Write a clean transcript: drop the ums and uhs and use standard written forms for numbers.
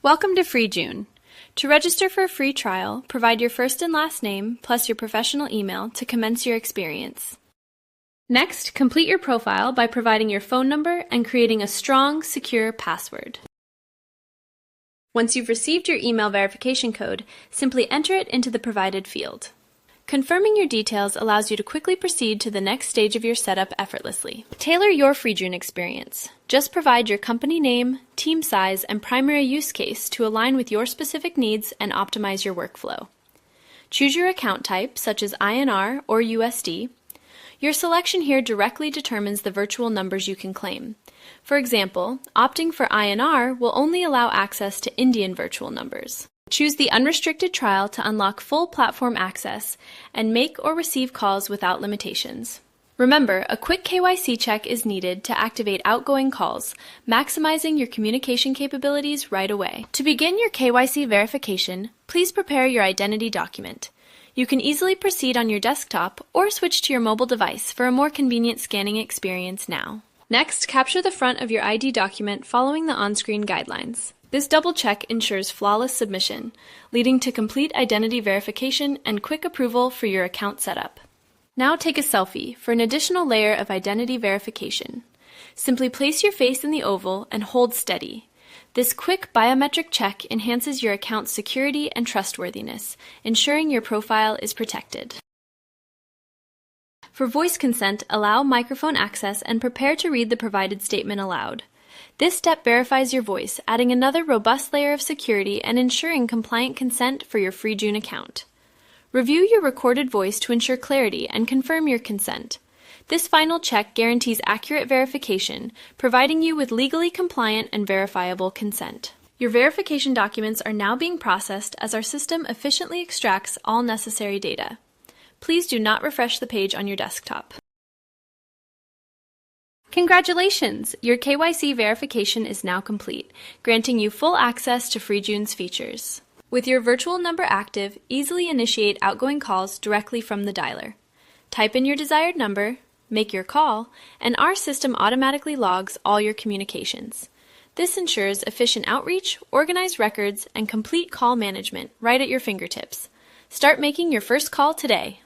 Welcome to FreJun. To register for a free trial, provide your first and last name plus your professional email to commence your experience. Next, complete your profile by providing your phone number and creating a strong, secure password. Once you've received your email verification code, simply enter it into the provided field. Confirming your details allows you to quickly proceed to the next stage of your setup effortlessly. Tailor your FreJun experience. Just provide your company name, team size, and primary use case to align with your specific needs and optimize your workflow. Choose your account type, such as INR or USD. Your selection here directly determines the virtual numbers you can claim. For example, opting for INR will only allow access to Indian virtual numbers. Choose the Unrestricted Trial to unlock full platform access and make or receive calls without limitations. Remember, a quick KYC check is needed to activate outgoing calls, maximizing your communication capabilities right away. To begin your KYC verification, please prepare your identity document. You can easily proceed on your desktop or switch to your mobile device for a more convenient scanning experience now. Next, capture the front of your ID document following the on-screen guidelines. This double check ensures flawless submission, leading to complete identity verification and quick approval for your account setup. Now take a selfie for an additional layer of identity verification. Simply place your face in the oval and hold steady. This quick biometric check enhances your account's security and trustworthiness, ensuring your profile is protected. For voice consent, allow microphone access and prepare to read the provided statement aloud. This step verifies your voice, adding another robust layer of security and ensuring compliant consent for your FreJun account. Review your recorded voice to ensure clarity and confirm your consent. This final check guarantees accurate verification, providing you with legally compliant and verifiable consent. Your verification documents are now being processed as our system efficiently extracts all necessary data. Please do not refresh the page on your desktop. Congratulations! Your KYC verification is now complete, granting you full access to FreJun's features. With your virtual number active, easily initiate outgoing calls directly from the dialer. Type in your desired number, make your call, and our system automatically logs all your communications. This ensures efficient outreach, organized records, and complete call management right at your fingertips. Start making your first call today.